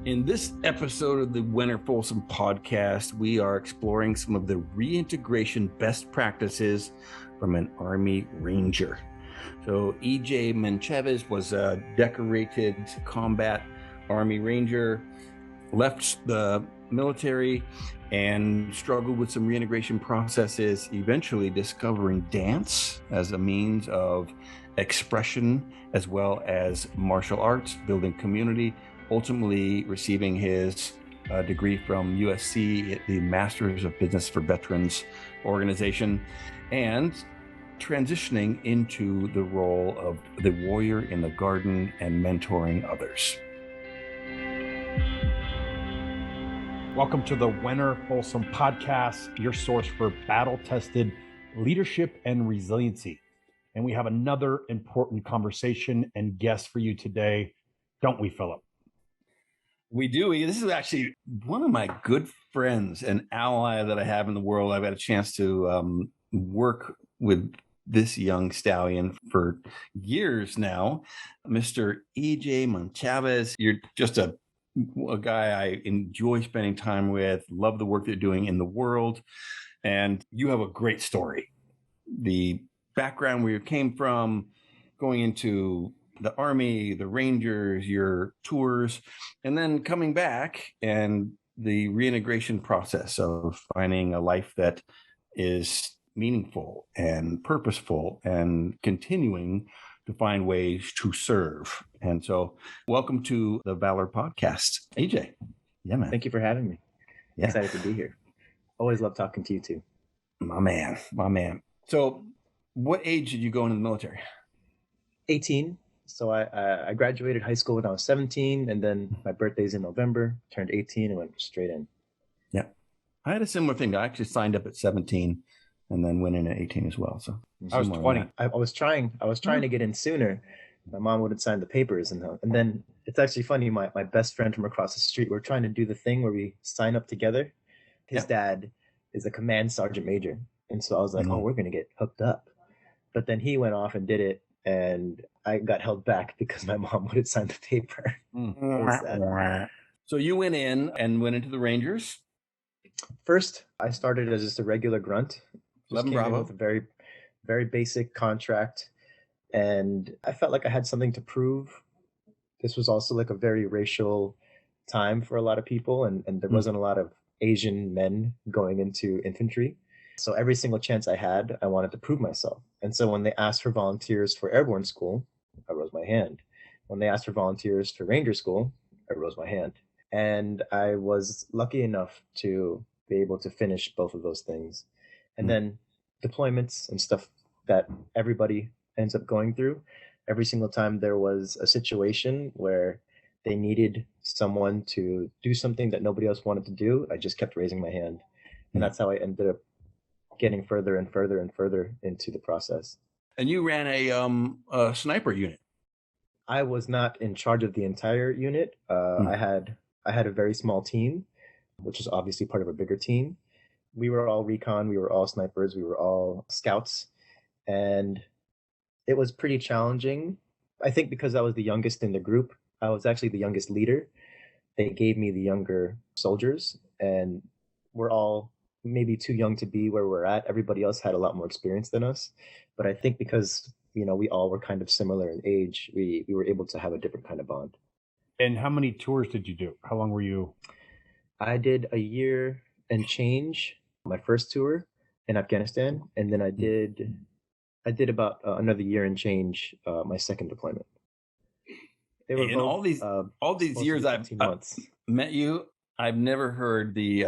In this episode of the Wenner Folsom podcast, we are exploring some of the reintegration best practices from an Army Ranger. So Ejay Menchavez was a decorated combat Army Ranger, left the military and struggled with some reintegration processes, eventually discovering dance as a means of expression, as well as martial arts, building community, ultimately receiving his degree from USC at the Masters of Business for Veterans organization, and transitioning into the role of the warrior in the garden and mentoring others. Welcome to the Wenner Folsom podcast, your source for battle-tested leadership and resiliency. And we have another important conversation and guest for you today, don't we, Philip? We do. This is actually one of my good friends and ally that I have in the world. I've had a chance to work with this young stallion for years now, Mr. Ejay Menchavez. You're just a guy I enjoy spending time with, love the work that you're doing in the world, and you have a great story. The background where you came from, going into the Army, the Rangers, your tours, and then coming back and the reintegration process of finding a life that is meaningful and purposeful and continuing to find ways to serve. And so welcome to the Valor podcast, Ejay. Yeah, man. Thank you for having me. Yeah. Excited to be here. Always love talking to you too. My man. So what age did you go into the military? 18. So I graduated high school when I was 17, and then my birthday's in November, turned 18 and went straight in. Yeah. I had a similar thing. I actually signed up at 17 and then went in at 18 as well. So I was 20. I was trying to get in sooner. My mom wouldn't sign the papers. And then it's actually funny. My best friend from across the street, we're trying to do the thing where we sign up together. His dad is a command sergeant major. And so I was like, oh, we're going to get hooked up. But then he went off and did it. And I got held back because my mom wouldn't sign the paper. So you went in and went into the Rangers? First, I started as just a regular grunt. 11 Bravo. With a very, very basic contract. And I felt like I had something to prove. This was also like a very racial time for a lot of people. And there wasn't a lot of Asian men going into infantry. So every single chance I had, I wanted to prove myself. And so when they asked for volunteers for airborne school, I rose my hand. When they asked for volunteers for Ranger school, I rose my hand. And I was lucky enough to be able to finish both of those things. And then deployments and stuff that everybody ends up going through. Every single time there was a situation where they needed someone to do something that nobody else wanted to do, I just kept raising my hand. And that's how I ended up getting further and further and further into the process. And you ran a sniper unit. I was not in charge of the entire unit. I had a very small team, which is obviously part of a bigger team. We were all recon, we were all snipers, we were all scouts, and it was pretty challenging. I think because I was the youngest in the group, I was actually the youngest leader. They gave me the younger soldiers, and we're all maybe too young to be where we're at. Everybody else had a lot more experience than us. But I think because, we all were kind of similar in age, we were able to have a different kind of bond. And how many tours did you do? How long were you? I did a year and change, my first tour in Afghanistan. And then I did about another year and change, my second deployment. They were both, all these years I've met you, I've never heard the,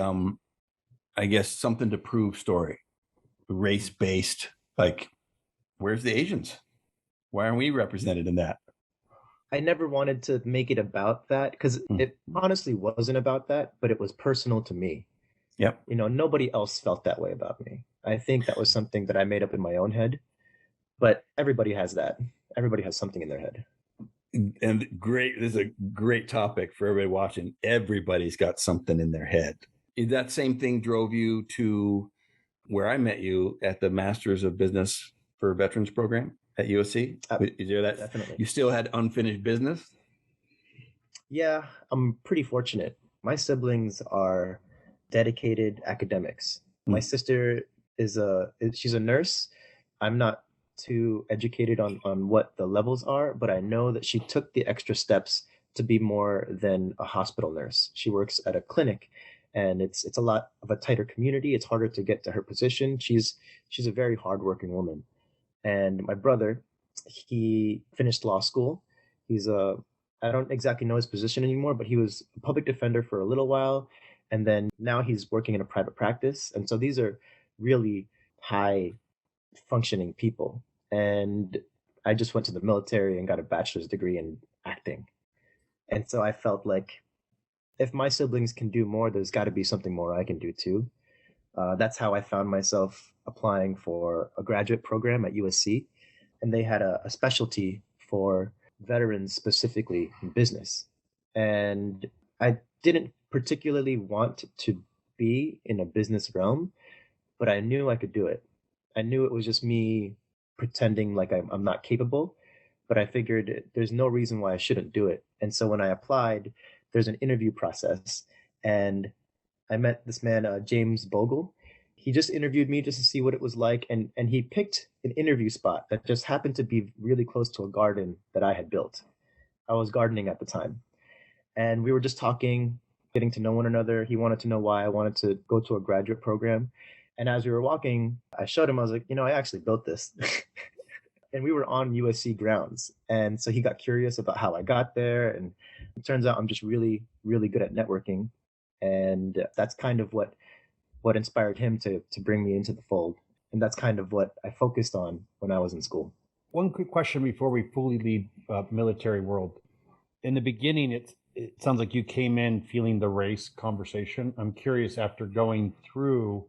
I guess, something to prove story, race-based, like, where's the Asians? Why aren't we represented in that? I never wanted to make it about that because it honestly wasn't about that, but it was personal to me. Yep. Nobody else felt that way about me. I think that was something that I made up in my own head, but everybody has that. Everybody has something in their head. And this is a great topic for everybody watching. Everybody's got something in their head. That same thing drove you to where I met you at the Masters of Business for Veterans program at USC? Is there that? Definitely. You still had unfinished business? Yeah, I'm pretty fortunate. My siblings are dedicated academics. My Mm. sister she's a nurse. I'm not too educated on what the levels are, but I know that she took the extra steps to be more than a hospital nurse. She works at a clinic, and it's a lot of a tighter community. It's harder to get to her position. She's a very hardworking woman. And my brother, he finished law school. He's a I don't exactly know his position anymore, but he was a public defender for a little while, and then now he's working in a private practice. And so these are really high functioning people. And I just went to the military and got a bachelor's degree in acting. And so I felt like if my siblings can do more, there's got to be something more I can do too. That's how I found myself applying for a graduate program at USC, and they had a specialty for veterans specifically in business. And I didn't particularly want to be in a business realm, but I knew I could do it. I knew it was just me pretending like I'm not capable, but I figured there's no reason why I shouldn't do it. And so when I applied, there's an interview process, and I met this man, James Bogle. He just interviewed me just to see what it was like, and he picked an interview spot that just happened to be really close to a garden that I had built. I was gardening at the time, and we were just talking, getting to know one another. He wanted to know why I wanted to go to a graduate program. And as we were walking, I showed him, I was like, I actually built this. And we were on USC grounds. And so he got curious about how I got there. And it turns out I'm just really, really good at networking. And that's kind of what inspired him to bring me into the fold. And that's kind of what I focused on when I was in school. One quick question before we fully leave military world. In the beginning, it sounds like you came in feeling the race conversation. I'm curious, after going through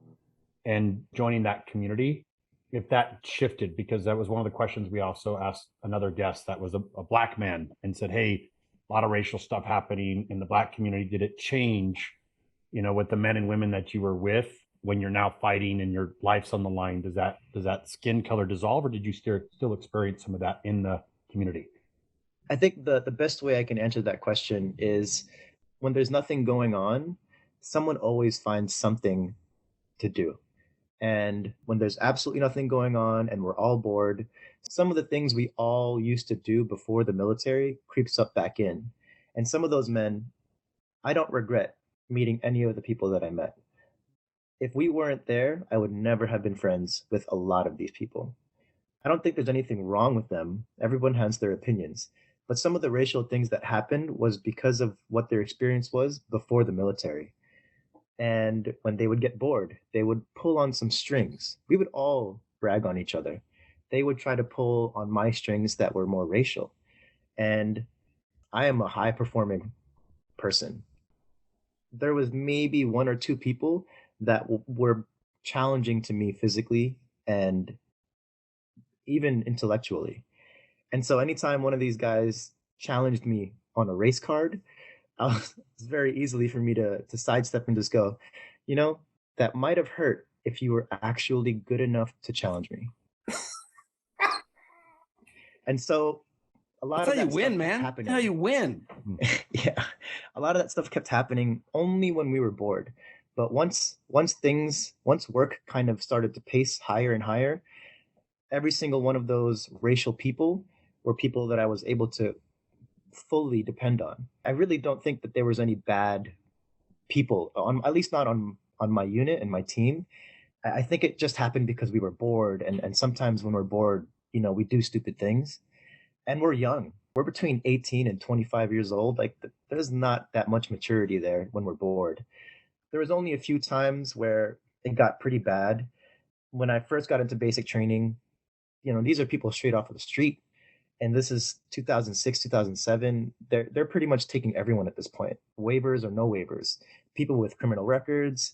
and joining that community, if that shifted, because that was one of the questions we also asked another guest that was a black man and said, hey, a lot of racial stuff happening in the black community. Did it change, with the men and women that you were with when you're now fighting and your life's on the line? Does that skin color dissolve, or did you still experience some of that in the community? I think the best way I can answer that question is when there's nothing going on, someone always finds something to do. And when there's absolutely nothing going on and we're all bored, some of the things we all used to do before the military creeps up back in. And some of those men, I don't regret meeting any of the people that I met. If we weren't there, I would never have been friends with a lot of these people. I don't think there's anything wrong with them. Everyone has their opinions. But some of the racial things that happened was because of what their experience was before the military. And when they would get bored, they would pull on some strings. We would all brag on each other. They would try to pull on my strings that were more racial. And I am a high performing person. There was maybe one or two people that were challenging to me physically and even intellectually. And so anytime one of these guys challenged me on a race card, it's very easily for me to sidestep and just go, you know, that might have hurt if you were actually good enough to challenge me. And so a lot That's of how you that win, stuff kept man. happening. That's how you win. Yeah, a lot of that stuff kept happening only when we were bored. But once work kind of started to pace higher and higher, every single one of those racial people were people that I was able to fully depend on. I really don't think that there was any bad people on, at least not on my unit and my team. I think it just happened because we were bored, and sometimes when we're bored, we do stupid things, and we're young. We're between 18 and 25 years old. Like there's not that much maturity there when we're bored. There was only a few times where it got pretty bad. When I first got into basic training, these are people straight off of the street, and this is 2006, 2007. They're pretty much taking everyone at this point, waivers or no waivers, people with criminal records,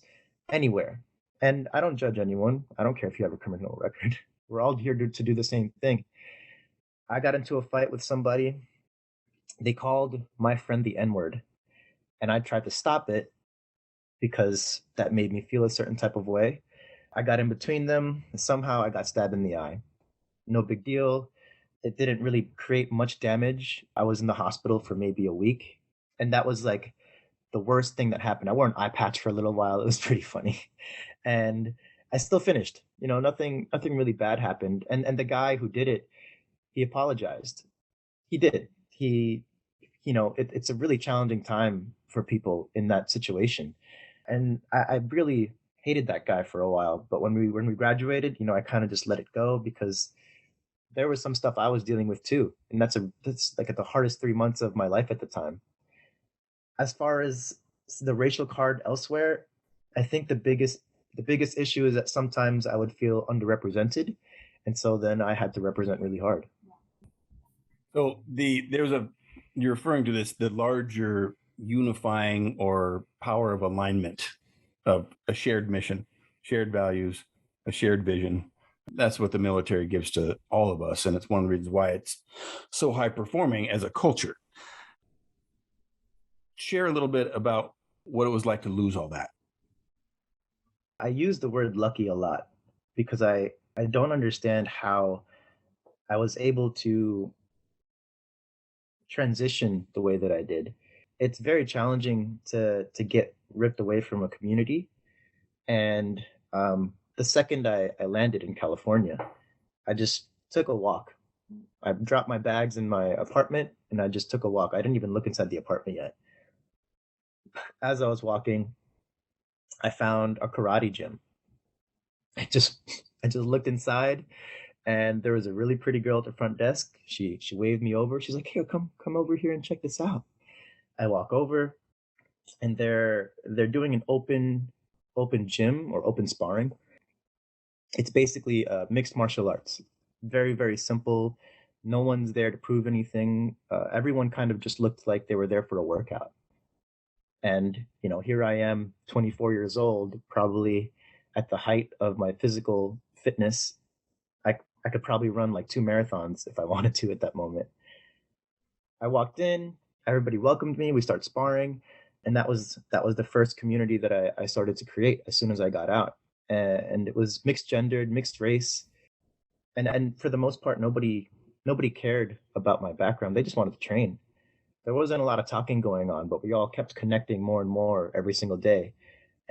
anywhere. And I don't judge anyone. I don't care if you have a criminal record. We're all here to do the same thing. I got into a fight with somebody. They called my friend the N word, and I tried to stop it because that made me feel a certain type of way. I got in between them, and somehow I got stabbed in the eye. No big deal. It didn't really create much damage. I was in the hospital for maybe a week. And that was like the worst thing that happened. I wore an eye patch for a little while. It was pretty funny. And I still finished. Nothing really bad happened. And the guy who did it, he apologized. He did. It's a really challenging time for people in that situation. And I really hated that guy for a while. But when we graduated, I kind of just let it go because there was some stuff I was dealing with too. And that's like at the hardest 3 months of my life at the time. As far as the racial card elsewhere, I think the biggest issue is that sometimes I would feel underrepresented, and so then I had to represent really hard. So you're referring to this, the larger unifying or power of alignment of a shared mission, shared values, a shared vision. That's what the military gives to all of us. And it's one of the reasons why it's so high performing as a culture. Share a little bit about what it was like to lose all that. I use the word lucky a lot because I don't understand how I was able to transition the way that I did. It's very challenging to get ripped away from a community. And the second I landed in California, I just took a walk. I dropped my bags in my apartment and I just took a walk. I didn't even look inside the apartment yet. As I was walking, I found a karate gym. I just I just looked inside and there was a really pretty girl at the front desk. She waved me over. She's like, "Here, come over here and check this out." I walk over and they're doing an open gym or open sparring. It's basically mixed martial arts. Very, very simple. No one's there to prove anything. Everyone kind of just looked like they were there for a workout. And, here I am, 24 years old, probably at the height of my physical fitness. I could probably run like 2 marathons if I wanted to at that moment. I walked in, everybody welcomed me, we started sparring, and that was the first community that I started to create as soon as I got out. And it was mixed gendered, mixed race, and for the most part, nobody cared about my background. They just wanted to train. There wasn't a lot of talking going on, but we all kept connecting more and more every single day.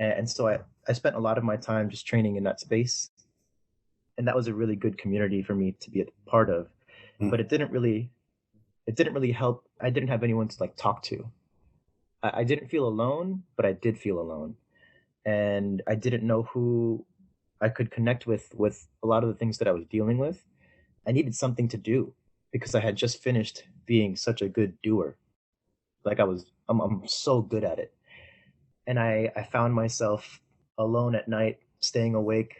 And so I spent a lot of my time just training in that space. And that was a really good community for me to be a part of. But it didn't really help. I didn't have anyone to like talk to. I didn't feel alone, but I did feel alone. And I didn't know who I could connect with a lot of the things that I was dealing with. I needed something to do because I had just finished being such a good doer. Like I'm so good at it. And I found myself alone at night, staying awake,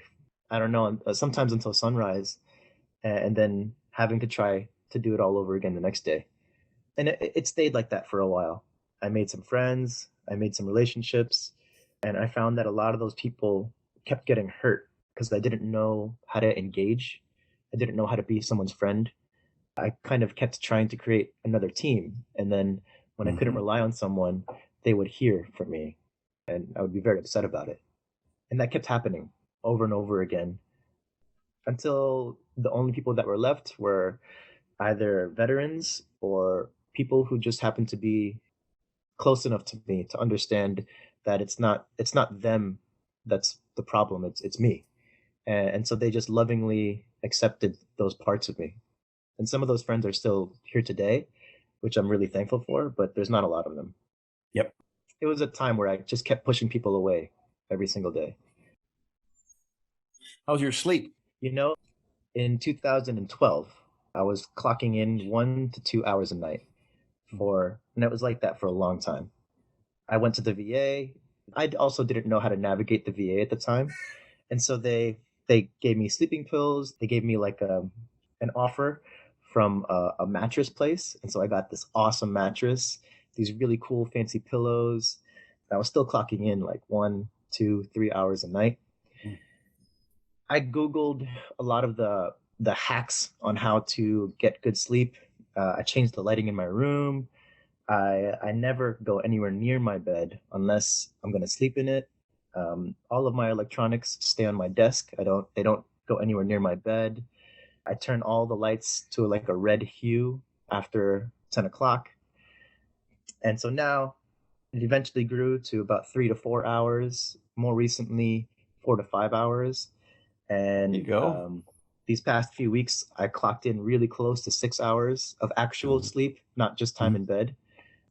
I don't know, sometimes until sunrise, and then having to try to do it all over again the next day. And it stayed like that for a while. I made some friends, I made some relationships, and I found that a lot of those people kept getting hurt because I didn't know how to engage. I didn't know how to be someone's friend. I kind of kept trying to create another team. And then when I couldn't rely on someone, they would hear from me and I would be very upset about it. And that kept happening over and over again until the only people that were left were either veterans or people who just happened to be close enough to me to understand that it's not them that's the problem, it's me. And so they just lovingly accepted those parts of me. And some of those friends are still here today, which I'm really thankful for, but there's not a lot of them. Yep. It was a time where I just kept pushing people away every single day. How's your sleep? In 2012, I was clocking in 1 to 2 hours a night and it was like that for a long time. I went to the VA. I also didn't know how to navigate the VA at the time. And so they gave me sleeping pills. They gave me like an offer from a mattress place. And so I got this awesome mattress, these really cool fancy pillows. I was still clocking in like 1, 2, 3 hours a night. I Googled a lot of the hacks on how to get good sleep. I changed the lighting in my room. I never go anywhere near my bed unless I'm going to sleep in it. All of my electronics stay on my desk. They don't go anywhere near my bed. I turn all the lights to like a red hue after 10 o'clock. And so now it eventually grew to about 3 to 4 hours. More recently, 4 to 5 hours. There you And go. these past few weeks, I clocked in really close to 6 hours of actual sleep, not just time Mhm. in bed.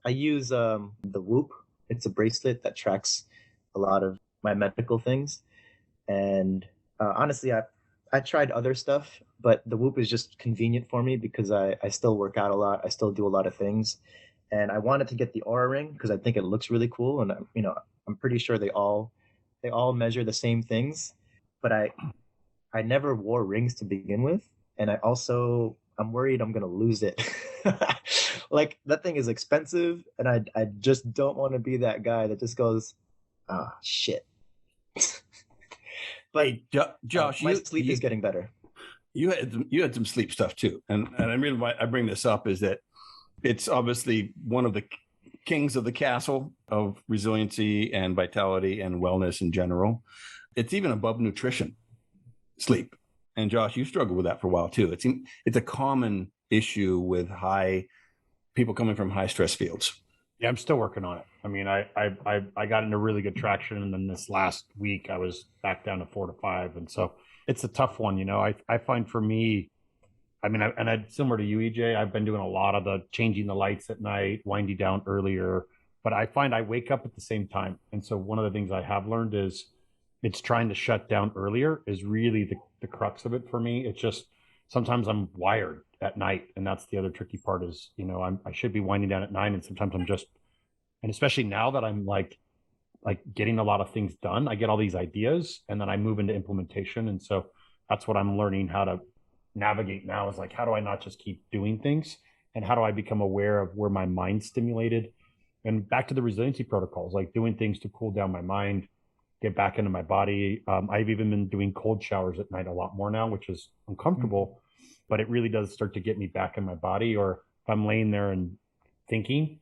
I use the Whoop. It's a bracelet that tracks a lot of my medical things. And honestly, I tried other stuff, but the Whoop is just convenient for me because I still work out a lot. I still do a lot of things, and I wanted to get the Aura Ring because I think it looks really cool, and I'm pretty sure they all measure the same things, but I never wore rings to begin with, and I'm worried I'm gonna lose it. Like that thing is expensive, and I just don't want to be that guy that just goes, ah, shit. But Hey, Josh, my sleep is getting better. you had some sleep stuff too, and the reason why I bring this up is that it's obviously one of the kings of the castle of resiliency and vitality and wellness in general. It's even above nutrition, sleep. And Josh, you struggled with that for a while too. It's a common issue with people coming from high stress fields. Yeah, I'm still working on it. I mean, I got into really good traction, and then this last week I was back down to 4 to 5, and so it's a tough one. I find for me, I mean, similar to you, EJ, I've been doing a lot of the changing the lights at night, winding down earlier, but I find I wake up at the same time, and so one of the things I have learned is it's trying to shut down earlier is really the crux of it for me. It's just sometimes I'm wired at night, and that's the other tricky part is I should be winding down at 9, and sometimes I'm just, and especially now that I'm like getting a lot of things done, I get all these ideas and then I move into implementation, and so that's what I'm learning how to navigate now is like, how do I not just keep doing things, and how do I become aware of where my mind's stimulated, and back to the resiliency protocols, like doing things to cool down my mind, get back into my body. I've even been doing cold showers at night a lot more now, which is uncomfortable, but it really does start to get me back in my body. Or if I'm laying there and thinking,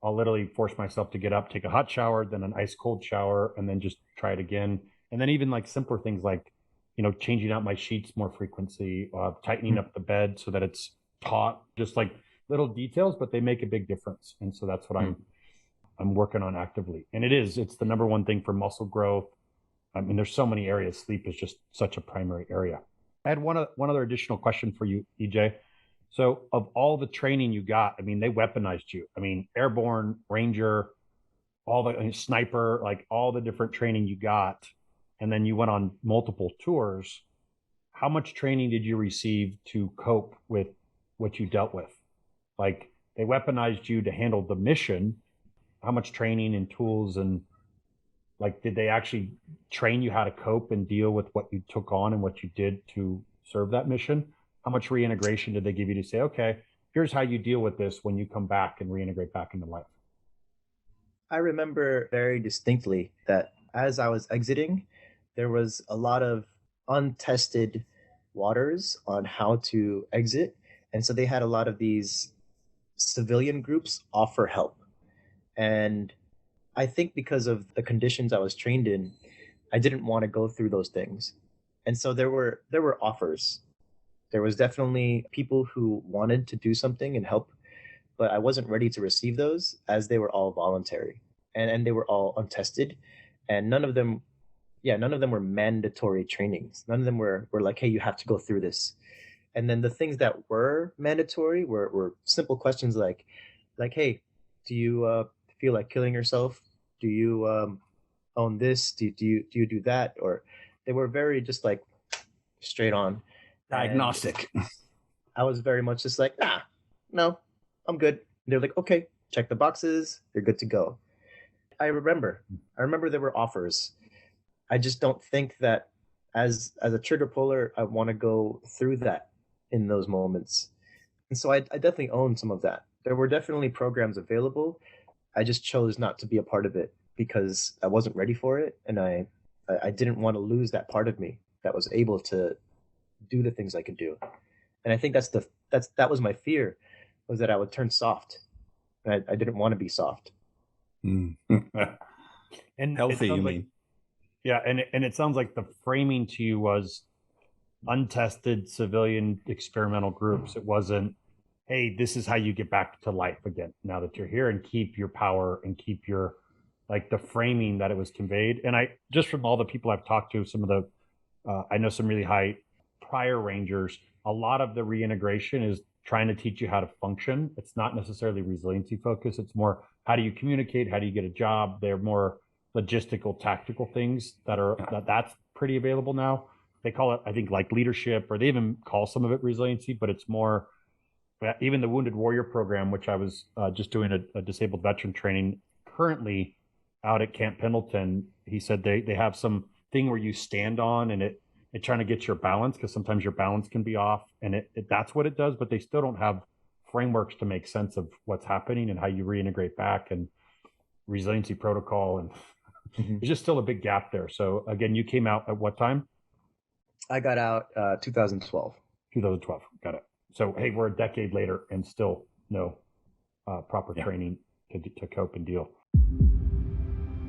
I'll literally force myself to get up, take a hot shower, then an ice cold shower, and then just try it again. And then even like simpler things like, changing out my sheets more frequency, tightening up the bed so that it's taut, just like little details, but they make a big difference. And so that's what I'm working on actively. And it's the number one thing for muscle growth. I mean, there's so many areas. Sleep is just such a primary area. I had one other additional question for you, EJ. So of all the training you got, I mean, they weaponized you. I mean, airborne, ranger, sniper, like all the different training you got. And then you went on multiple tours. How much training did you receive to cope with what you dealt with? Like they weaponized you to handle the mission. How much training and tools, and like did they actually train you how to cope and deal with what you took on and what you did to serve that mission? How much reintegration did they give you to say, okay, here's how you deal with this when you come back and reintegrate back into life? I remember very distinctly that as I was exiting, there was a lot of untested waters on how to exit. And so they had a lot of these civilian groups offer help. And I think because of the conditions I was trained in, I didn't want to go through those things. And so there were offers. There was definitely people who wanted to do something and help, but I wasn't ready to receive those as they were all voluntary and they were all untested, and none of them were mandatory trainings. None of them were like, hey, you have to go through this. And then the things that were mandatory were simple questions like, hey, do you feel like killing yourself? Do you own this? Do you do that? Or they were very just like straight on. And Diagnostic. I was very much just like, nah, no, I'm good. And they're like, okay, check the boxes, you're good to go. I remember there were offers. I just don't think that as a trigger puller, I want to go through that in those moments. And so I definitely own some of that. There were definitely programs available. I just chose not to be a part of it because I wasn't ready for it, and I didn't want to lose that part of me that was able to do the things I could do. And I think that was my fear, was that I would turn soft. And I didn't want to be soft. Mm. And Healthy, you like, mean? yeah, and it sounds like the framing to you was untested civilian experimental groups. It wasn't hey, this is how you get back to life again now that you're here, and keep your power and keep your, like, the framing that it was conveyed. And I, just from all the people I've talked to, some of the, I know some really high prior rangers, a lot of the reintegration is trying to teach you how to function. It's not necessarily resiliency focused. It's more, how do you communicate? How do you get a job? They're more logistical, tactical things that's pretty available now. They call it, I think, like leadership, or they even call some of it resiliency, but it's more, even the Wounded Warrior program, which I was just doing a disabled veteran training currently out at Camp Pendleton. He said they have some thing where you stand on, and it trying to get your balance, because sometimes your balance can be off, and that's what it does. But they still don't have frameworks to make sense of what's happening and how you reintegrate back, and resiliency protocol, and there's just still a big gap there. So again, you came out at what time? I got out 2012. 2012. Got it. So, hey, we're a decade later and still no proper training to cope and deal.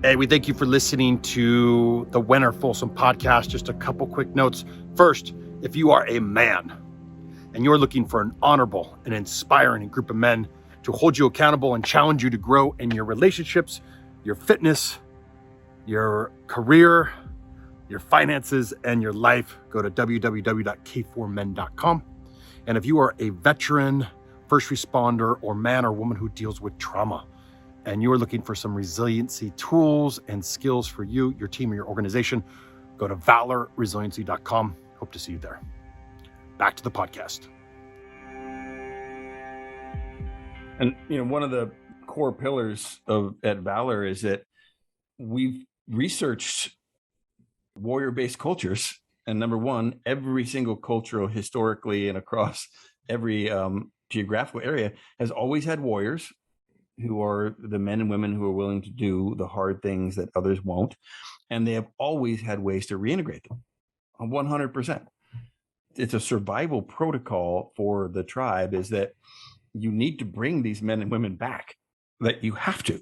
Hey, we thank you for listening to the Wenner Folsom podcast. Just a couple quick notes. First, if you are a man and you're looking for an honorable and inspiring group of men to hold you accountable and challenge you to grow in your relationships, your fitness, your career, your finances, and your life, go to www.k4men.com. And if you are a veteran, first responder, or man or woman who deals with trauma, and you're looking for some resiliency tools and skills for you, your team, or your organization, go to valorresiliency.com. Hope to see you there. Back to the podcast. And, one of the core pillars at Valor is that we've researched warrior-based cultures. And number one, every single culture historically and across every geographical area has always had warriors, who are the men and women who are willing to do the hard things that others won't. And they have always had ways to reintegrate them 100%. It's a survival protocol for the tribe, is that you need to bring these men and women back, that you have to.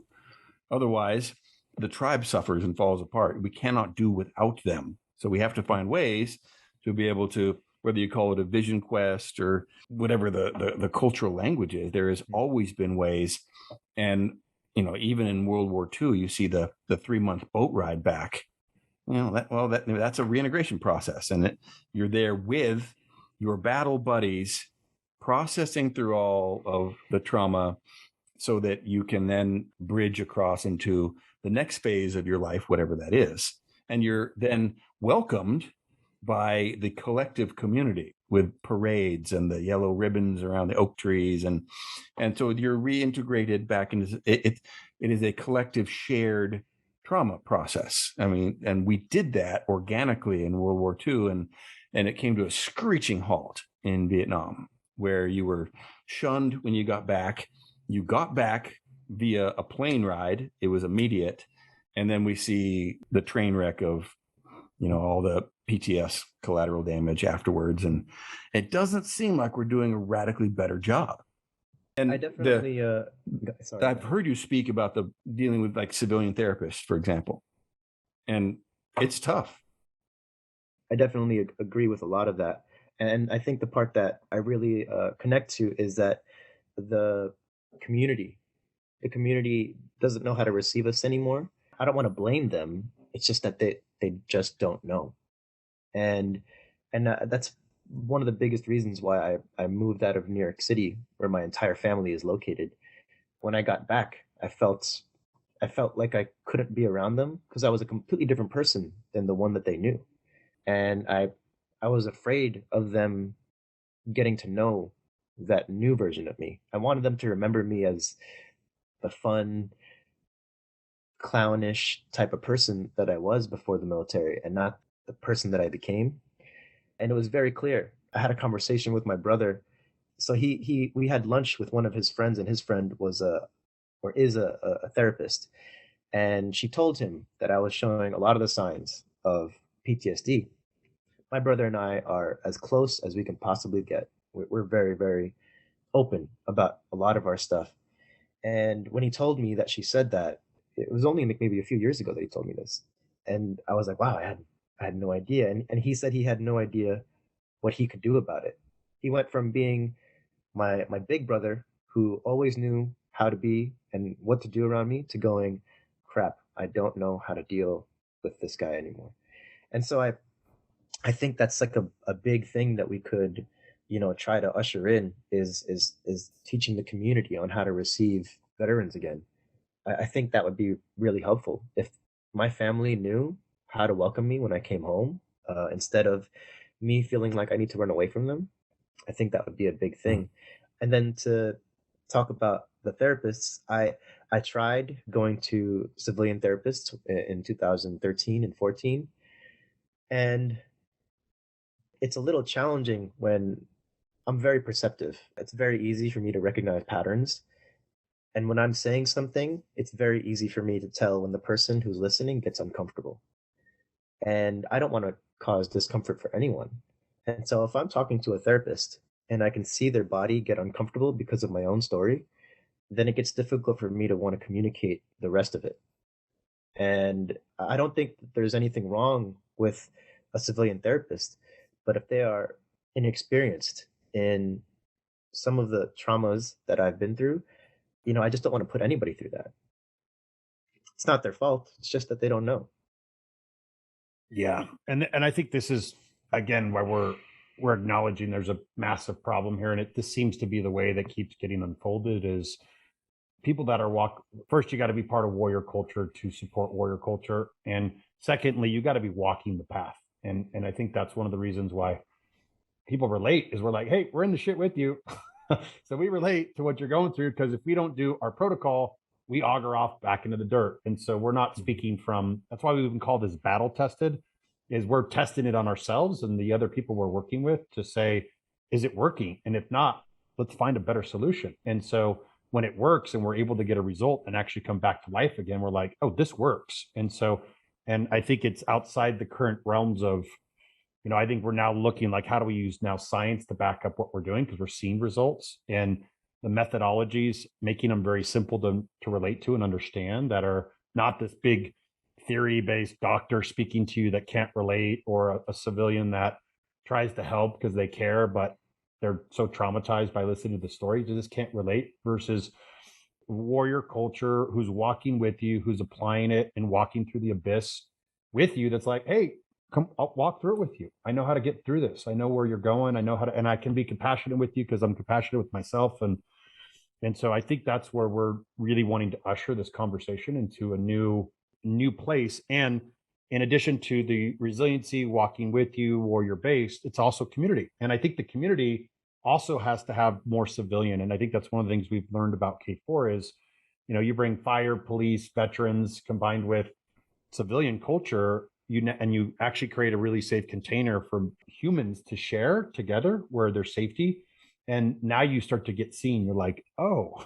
Otherwise, the tribe suffers and falls apart. We cannot do without them. So we have to find ways to be able to, whether you call it a vision quest or whatever the cultural language is, there has always been ways. And, even in World War II, you see the 3-month boat ride back. That's a reintegration process. And you're there with your battle buddies, processing through all of the trauma so that you can then bridge across into the next phase of your life, whatever that is. And you're then welcomed by the collective community with parades and the yellow ribbons around the oak trees. And so you're reintegrated back into it. It is a collective shared trauma process. I mean, and we did that organically in World War II, and it came to a screeching halt in Vietnam, where you were shunned when you got back. You got back via a plane ride. It was immediate. And then we see the train wreck of, all the PTS collateral damage afterwards. And it doesn't seem like we're doing a radically better job. And I definitely, sorry. I've heard you speak about dealing with like civilian therapists, for example, and it's tough. I definitely agree with a lot of that. And I think the part that I really connect to is that the community doesn't know how to receive us anymore. I don't want to blame them. It's just that they just don't know. And that's one of the biggest reasons why I moved out of New York City, where my entire family is located. When I got back, I felt like I couldn't be around them, because I was a completely different person than the one that they knew. And I was afraid of them getting to know that new version of me. I wanted them to remember me as the fun, clownish type of person that I was before the military, and not the person that I became. And it was very clear. I had a conversation with my brother. So we had lunch with one of his friends, and his friend is a therapist. And she told him that I was showing a lot of the signs of PTSD. My brother and I are as close as we can possibly get. We're very, very open about a lot of our stuff. And when he told me that she said that, it was only maybe a few years ago that he told me this. And I was like, wow, I had no idea. And he said he had no idea what he could do about it. He went from being my big brother, who always knew how to be and what to do around me, to going, crap, I don't know how to deal with this guy anymore. And so I think that's like a big thing that we could, try to usher in, is teaching the community on how to receive veterans again. I think that would be really helpful if my family knew how to welcome me when I came home, instead of me feeling like I need to run away from them. I think that would be a big thing. And then to talk about the therapists, I tried going to civilian therapists in 2013 and 14, and it's a little challenging when I'm very perceptive. It's very easy for me to recognize patterns. And when I'm saying something, it's very easy for me to tell when the person who's listening gets uncomfortable. And I don't want to cause discomfort for anyone. And so if I'm talking to a therapist and I can see their body get uncomfortable because of my own story, then it gets difficult for me to want to communicate the rest of it. And I don't think that there's anything wrong with a civilian therapist, but if they are inexperienced in some of the traumas that I've been through, I just don't want to put anybody through that. It's not their fault. It's just that they don't know. Yeah. And I think this is again why we're acknowledging there's a massive problem here. And this seems to be the way that keeps getting unfolded is people that are first, you got to be part of warrior culture to support warrior culture. And secondly, you got to be walking the path. And I think that's one of the reasons why people relate is we're like, hey, we're in the shit with you. So we relate to what you're going through, because if we don't do our protocol, we auger off back into the dirt. And so we're not speaking from, that's why we even call this battle tested, is we're testing it on ourselves and the other people we're working with to say, is it working? And if not, let's find a better solution. And so when it works and we're able to get a result and actually come back to life again, we're like, oh, this works. And I think it's outside the current realms of, I think we're now looking like, how do we use now science to back up what we're doing? Because we're seeing results, and the methodologies, making them very simple to relate to and understand, that are not this big theory-based doctor speaking to you that can't relate, or a civilian that tries to help because they care, but they're so traumatized by listening to the story, they just can't relate, versus warrior culture who's walking with you, who's applying it and walking through the abyss with you. That's like, hey, come, I'll walk through it with you. I know how to get through this. I know where you're going. I know how to, and I can be compassionate with you because I'm compassionate with myself. And so I think that's where we're really wanting to usher this conversation into a new place. And in addition to the resiliency, walking with you, warrior based, it's also community. And I think the community also has to have more civilian. And I think that's one of the things we've learned about K4 is, you bring fire, police, veterans combined with civilian culture, and you actually create a really safe container for humans to share together where there's safety. And now you start to get seen. You're like, oh,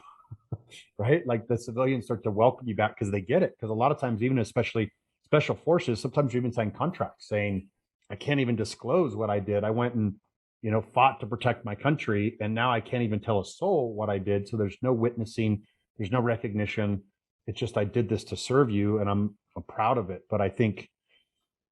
right? Like the civilians start to welcome you back because they get it. Because a lot of times, even especially special forces, sometimes you even sign contracts saying, I can't even disclose what I did. I went and, fought to protect my country. And now I can't even tell a soul what I did. So there's no witnessing, there's no recognition. It's just, I did this to serve you, and I'm proud of it. But I think,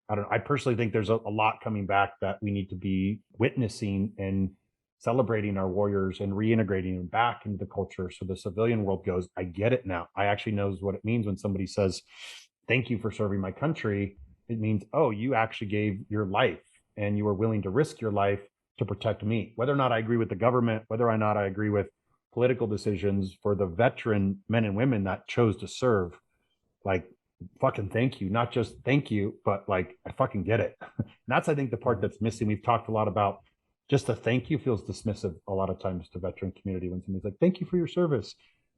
I personally think there's a lot coming back that we need to be witnessing and celebrating our warriors and reintegrating them back into the culture. So the civilian world goes, I get it now. I actually knows what it means when somebody says, thank you for serving my country. It means, oh, you actually gave your life and you were willing to risk your life to protect me. Whether or not I agree with the government, whether or not I agree with political decisions, for the veteran men and women that chose to serve, like, fucking thank you. Not just thank you, but like, I fucking get it. And that's, I think, the part that's missing. We've talked a lot about just a thank you feels dismissive a lot of times to veteran community. When somebody's like, thank you for your service,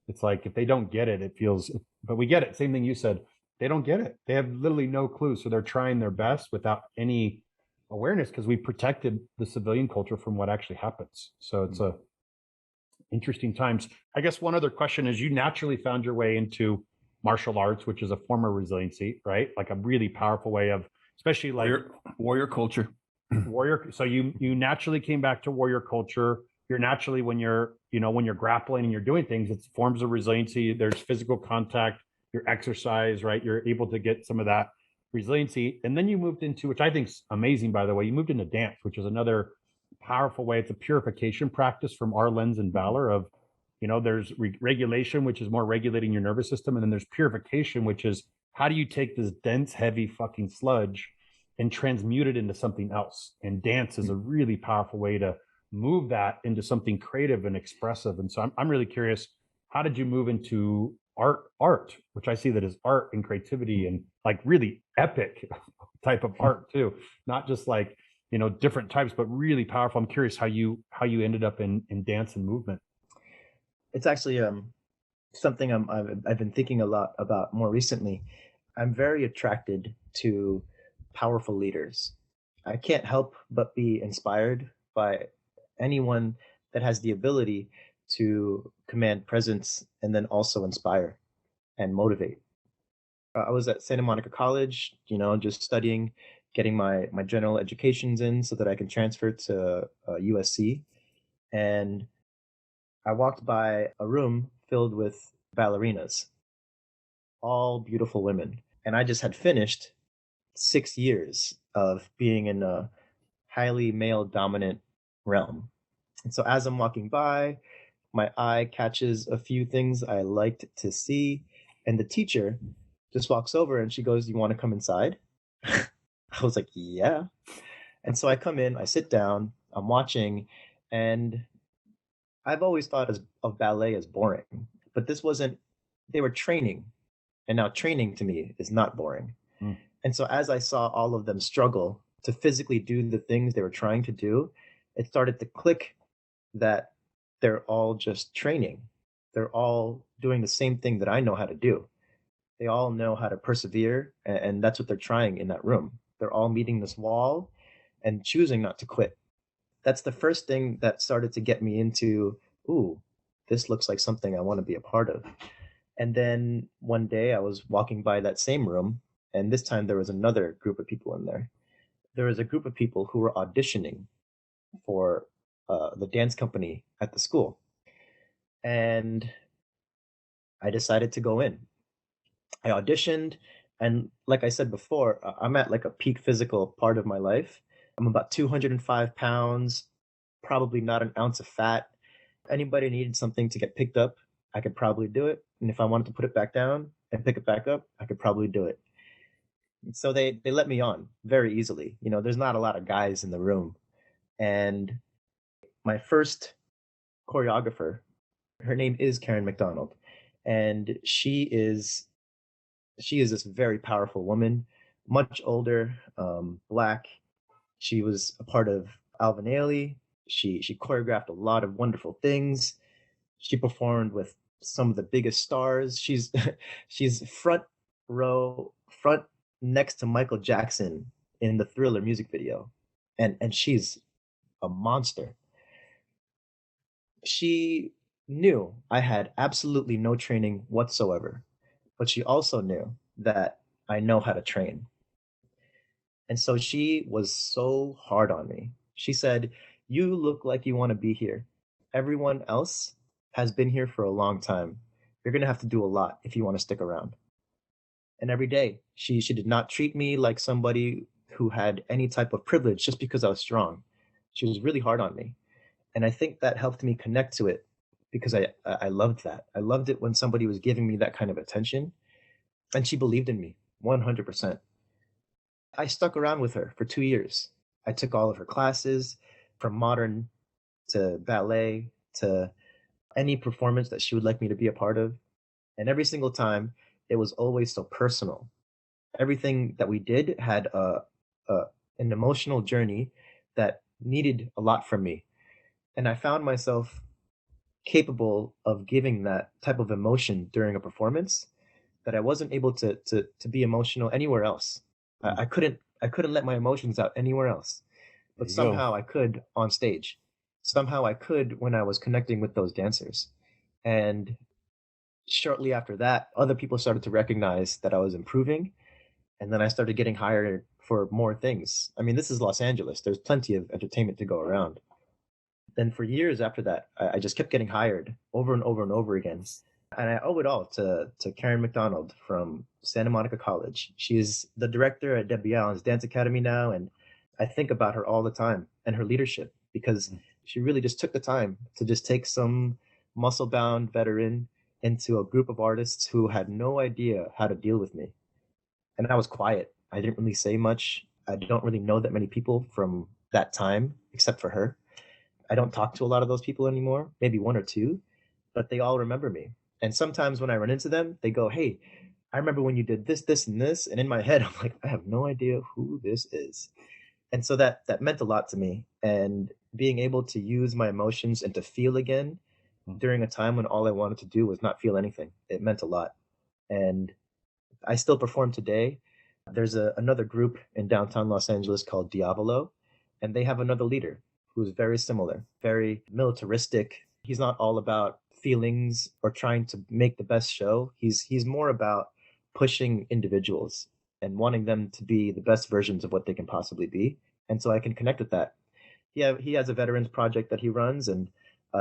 it's like, if they don't get it, it feels, but we get it. Same thing you said. They don't get it. They have literally no clue. So they're trying their best without any awareness, because we protected the civilian culture from what actually happens. So it's a interesting times. I guess one other question is, you naturally found your way into martial arts, which is a form of resiliency, right? Like a really powerful way of, especially like warrior culture. Warrior. So you naturally came back to warrior culture. You're naturally, when you're grappling and you're doing things, it's forms of resiliency. There's physical contact, your exercise, right? You're able to get some of that resiliency. And then you moved into, which I think is amazing, by the way, you moved into dance, which is another powerful way. It's a purification practice from our lens and valor of, there's regulation, which is more regulating your nervous system. And then there's purification, which is how do you take this dense, heavy fucking sludge and transmute it into something else? And dance is a really powerful way to move that into something creative and expressive. And so I'm really curious, how did you move into art, which I see that as art and creativity and like really epic type of art too, not just like, different types, but really powerful. I'm curious how you ended up in dance and movement. It's actually something I've been thinking a lot about more recently. I'm very attracted to powerful leaders. I can't help but be inspired by anyone that has the ability to command presence and then also inspire and motivate. I was at Santa Monica College, just studying, getting my general educations in so that I can transfer to USC. And I walked by a room filled with ballerinas, all beautiful women. And I just had finished 6 years of being in a highly male dominant realm. And so as I'm walking by, my eye catches a few things I liked to see. And the teacher just walks over and she goes, "You want to come inside?" I was like, "Yeah." And so I come in, I sit down, I'm watching, and I've always thought of ballet as boring, but this wasn't, they were training. And now training to me is not boring. Mm. And so as I saw all of them struggle to physically do the things they were trying to do, it started to click that they're all just training. They're all doing the same thing that I know how to do. They all know how to persevere, and that's what they're trying in that room. They're all meeting this wall and choosing not to quit. That's the first thing that started to get me into, ooh, this looks like something I want to be a part of. And then one day I was walking by that same room, and this time there was another group of people in there. There was a group of people who were auditioning for the dance company at the school. And I decided to go in. I auditioned, and like I said before, I'm at like a peak physical part of my life. I'm about 205 pounds, probably not an ounce of fat. Anybody needed something to get picked up, I could probably do it. And if I wanted to put it back down and pick it back up, I could probably do it. So they let me on very easily. There's not a lot of guys in the room. And my first choreographer, her name is Karen McDonald, and she is this very powerful woman, much older, black. She was a part of Alvin Ailey. She choreographed a lot of wonderful things. She performed with some of the biggest stars. She's she's front next to Michael Jackson in the Thriller music video, and she's a monster. She knew I had absolutely no training whatsoever, but she also knew that I know how to train. And so she was so hard on me. She said, "You look like you want to be here. Everyone else has been here for a long time. You're going to have to do a lot if you want to stick around." And every day, she did not treat me like somebody who had any type of privilege just because I was strong. She was really hard on me. And I think that helped me connect to it because I loved that. I loved it when somebody was giving me that kind of attention, and she believed in me 100%. I stuck around with her for 2 years. I took all of her classes, from modern to ballet to any performance that she would like me to be a part of. And every single time, it was always so personal. Everything that we did had a an emotional journey that needed a lot from me. And I found myself capable of giving that type of emotion during a performance that I wasn't able to be emotional anywhere else. I couldn't let my emotions out anywhere else, but somehow I could on stage. Somehow I could when I was connecting with those dancers. And shortly after that, other people started to recognize that I was improving, and then I started getting hired for more things. I mean, this is Los Angeles. There's plenty of entertainment to go around. Then for years after that, I just kept getting hired over and over and over again. And I owe it all to Karen McDonald from Santa Monica College. She's the director at Debbie Allen's Dance Academy now, and I think about her all the time and her leadership. because she really just took the time to just take some muscle-bound veteran into a group of artists who had no idea how to deal with me. And I was quiet. I didn't really say much. I don't really know that many people from that time, except for her. I don't talk to a lot of those people anymore, maybe one or two, but they all remember me. And sometimes when I run into them, they go, "Hey, I remember when you did this, this, and this." And in my head, I'm like, I have no idea who this is. And so that meant a lot to me. And being able to use my emotions and to feel again during a time when all I wanted to do was not feel anything, it meant a lot. And I still perform today. There's another group in downtown Los Angeles called Diavolo, and they have another leader who's very similar, very militaristic. He's not all about feelings or trying to make the best show. He's more about pushing individuals and wanting them to be the best versions of what they can possibly be. And so I can connect with that. He has a veterans project that he runs, and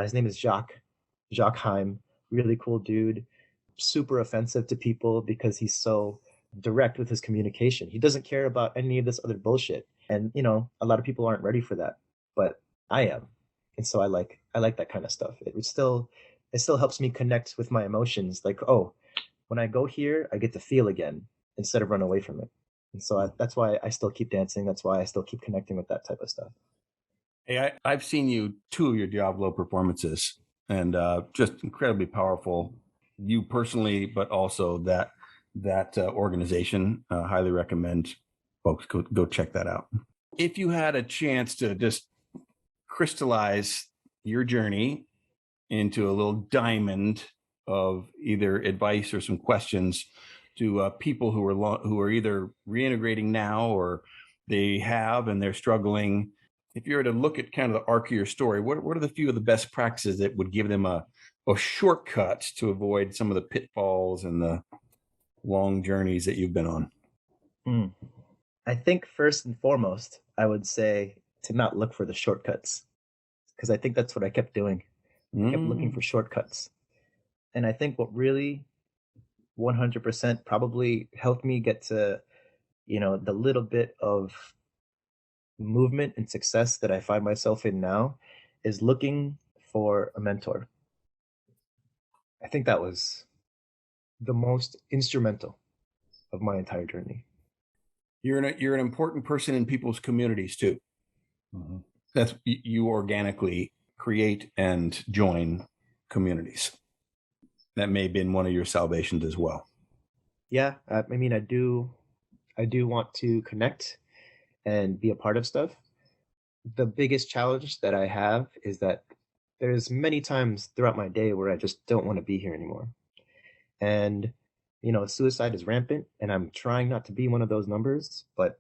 his name is Jacques Heim. Really cool dude, super offensive to people because he's so direct with his communication. He doesn't care about any of this other bullshit. And a lot of people aren't ready for that, but I am. And so I like that kind of stuff. It still helps me connect with my emotions. Like, oh, when I go here, I get to feel again instead of run away from it. And so that's why I still keep dancing. That's why I still keep connecting with that type of stuff. Hey, I've seen two of your Diablo performances, and just incredibly powerful. You personally, but also that organization. Highly recommend folks go check that out. If you had a chance to just crystallize your journey into a little diamond of either advice or some questions to people who are either reintegrating now or they have and they're struggling. If you were to look at kind of the arc of your story, what are the few of the best practices that would give them a shortcut to avoid some of the pitfalls and the long journeys that you've been on? I think first and foremost, I would say to not look for the shortcuts, because I think that's what I kept doing. I kept looking for shortcuts. And I think what really 100% probably helped me get to, the little bit of movement and success that I find myself in now is looking for a mentor. I think that was the most instrumental of my entire journey. You're an important person in people's communities too. Mhm. That's you organically create and join communities. That may have been one of your salvations as well. Yeah, I mean, I do want to connect and be a part of stuff. The biggest challenge that I have is that there's many times throughout my day where I just don't want to be here anymore. And suicide is rampant, and I'm trying not to be one of those numbers, but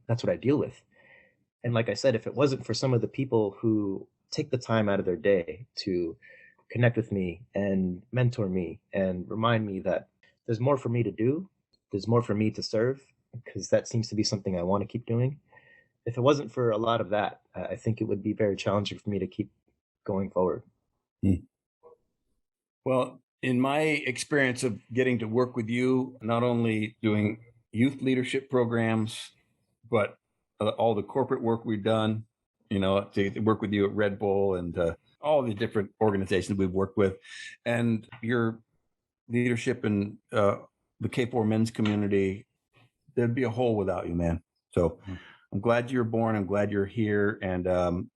that's what I deal with. And like I said, if it wasn't for some of the people who take the time out of their day to connect with me and mentor me and remind me that there's more for me to do, there's more for me to serve, because that seems to be something I want to keep doing. If it wasn't for a lot of that, I think it would be very challenging for me to keep going forward. Well, in my experience of getting to work with you, not only doing youth leadership programs, but all the corporate work we've done, to work with you at Red Bull and all the different organizations we've worked with, and your leadership in the K4 men's community, there'd be a hole without you, man. So I'm glad you're born. I'm glad you're here, and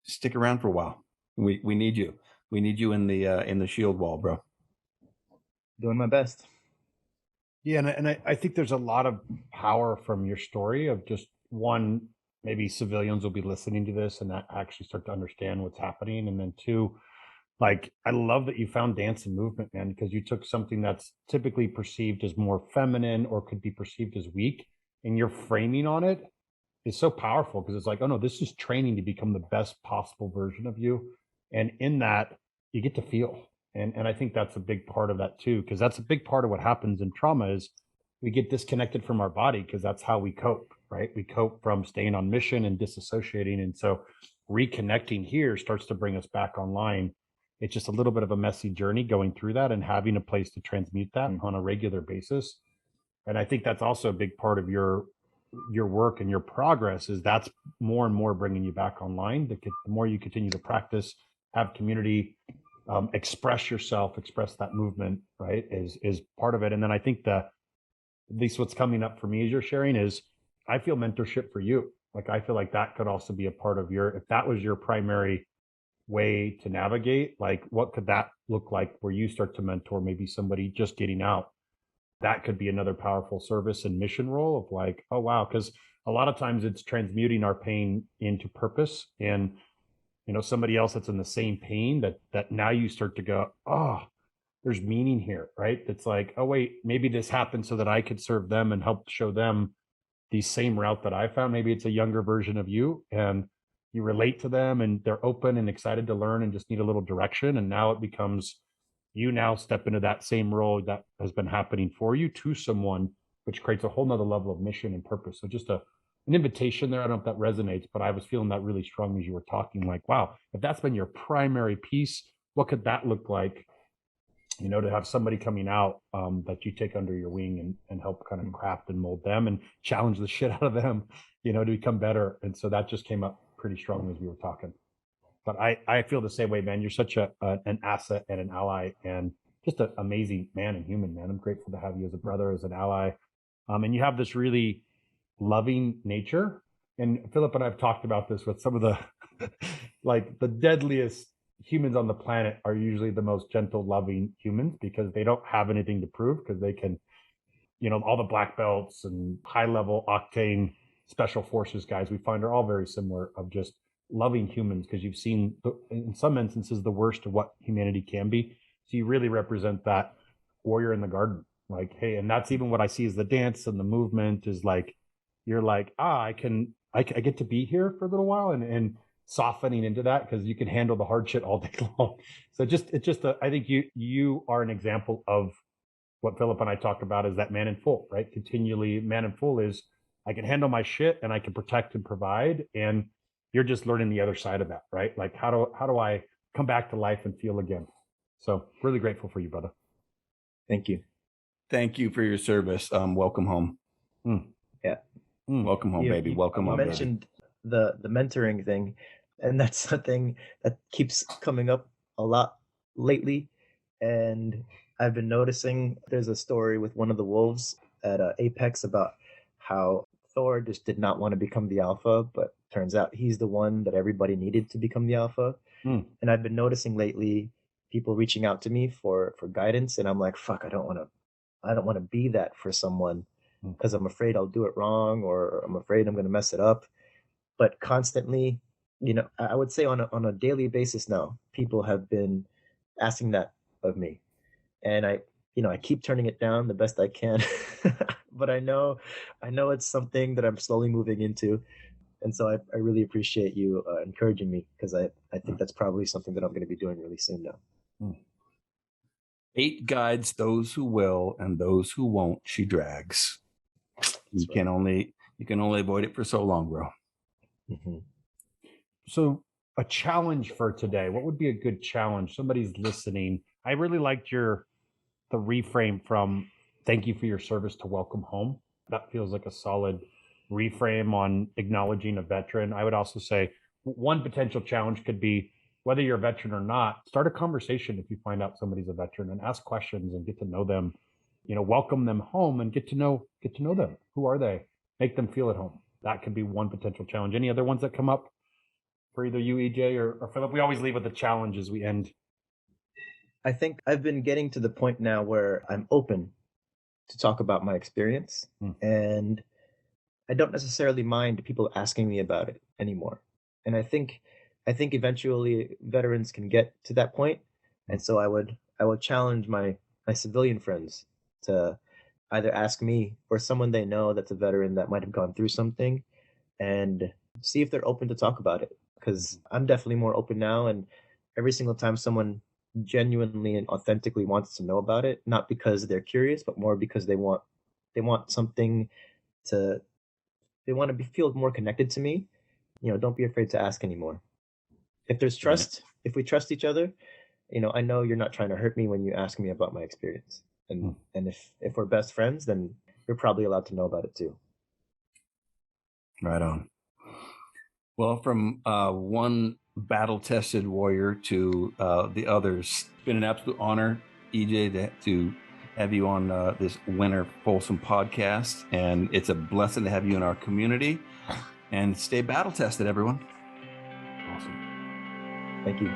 stick around for a while. We need you. We need you in the shield wall, bro. Doing my best. Yeah, and I think there's a lot of power from your story of just one, maybe civilians will be listening to this and actually start to understand what's happening. And then two, like, I love that you found dance and movement, man, because you took something that's typically perceived as more feminine or could be perceived as weak, and your framing on it is so powerful because it's like, oh no, this is training to become the best possible version of you. And in that, you get to feel. And I think that's a big part of that too, because that's a big part of what happens in trauma is we get disconnected from our body because that's how we cope, right? We cope from staying on mission and disassociating. And so reconnecting here starts to bring us back online. It's just a little bit of a messy journey going through that and having a place to transmute that on a regular basis. And I think that's also a big part of your your work and your progress is that's more and more bringing you back online. The more you continue to practice, have community, express yourself, express that movement, right, is part of it. And then I think at least what's coming up for me as you're sharing is I feel mentorship for you. Like I feel like that could also be a part of if that was your primary way to navigate, like what could that look like where you start to mentor maybe somebody just getting out? That could be another powerful service and mission role of like, oh wow, because a lot of times it's transmuting our pain into purpose, and somebody else that's in the same pain that now you start to go, oh, there's meaning here, right? It's like, oh wait, maybe this happened so that I could serve them and help show them the same route that I found. Maybe it's a younger version of you, and you relate to them and they're open and excited to learn and just need a little direction. And now it becomes you now step into that same role that has been happening for you to someone, which creates a whole nother level of mission and purpose. So just an invitation there. I don't know if that resonates, but I was feeling that really strong as you were talking, like, wow, if that's been your primary piece, what could that look like? To have somebody coming out that you take under your wing and help kind of craft and mold them and challenge the shit out of them, to become better. And so that just came up pretty strongly as we were talking. But I feel the same way, man. You're such an asset and an ally and just an amazing man and human, man. I'm grateful to have you as a brother, as an ally. And you have this really loving nature. And Philip and I have talked about this with some of the, like the deadliest humans on the planet are usually the most gentle, loving humans because they don't have anything to prove because they can, all the black belts and high level octane special forces guys we find are all very similar of just loving humans because you've seen in some instances the worst of what humanity can be. So you really represent that warrior in the garden. Like, hey, and that's even what I see as the dance and the movement is like, you're like, I get to be here for a little while and softening into that because you can handle the hard shit all day long. So I think you are an example of what Philip and I talk about is that man in full, right? Continually man in full is I can handle my shit and I can protect and provide. And you're just learning the other side of that, right? Like how do I come back to life and feel again? So really grateful for you, brother. Thank you. Thank you for your service. Welcome home. Yeah. Welcome home, baby. Welcome home. You mentioned the mentoring thing, and that's something that keeps coming up a lot lately. And I've been noticing there's a story with one of the wolves at Apex about how Thor just did not want to become the alpha, but turns out he's the one that everybody needed to become the alpha. And I've been noticing lately people reaching out to me for guidance, and I'm like, fuck, I don't want to be that for someone because I'm afraid I'll do it wrong or I'm afraid I'm going to mess it up. But constantly, I would say on a daily basis now, people have been asking that of me, and I keep turning it down the best I can. But I know it's something that I'm slowly moving into. And so I really appreciate you encouraging me because I think that's probably something that I'm going to be doing really soon now. Fate guides those who will, and those who won't, she drags. You can only avoid it for so long, bro. Mm-hmm. So a challenge for today, what would be a good challenge? Somebody's listening. I really liked the reframe from thank you for your service to welcome home. That feels like a solid reframe on acknowledging a veteran. I would also say one potential challenge could be whether you're a veteran or not, start a conversation if you find out somebody's a veteran and ask questions and get to know them, welcome them home and get to know them. Who are they? Make them feel at home. That could be one potential challenge. Any other ones that come up for either you, Ejay, or Philip? We always leave with the challenge as we end. I think I've been getting to the point now where I'm open to talk about my experience, and I don't necessarily mind people asking me about it anymore. And I think eventually veterans can get to that point. And so I would challenge my civilian friends to either ask me or someone they know that's a veteran that might have gone through something and see if they're open to talk about it. Because I'm definitely more open now, and every single time someone genuinely and authentically wants to know about it, not because they're curious, but more because they want something to they want to feel more connected to me. Don't be afraid to ask anymore. If there's trust, if we trust each other, I know you're not trying to hurt me when you ask me about my experience. And if we're best friends, then you're probably allowed to know about it too. Right on. Well, from one battle-tested warrior to the others, it's been an absolute honor, Ejay, to have you on this Wenner Folsom podcast, and it's a blessing to have you in our community. And stay battle-tested, everyone. Awesome. Thank you.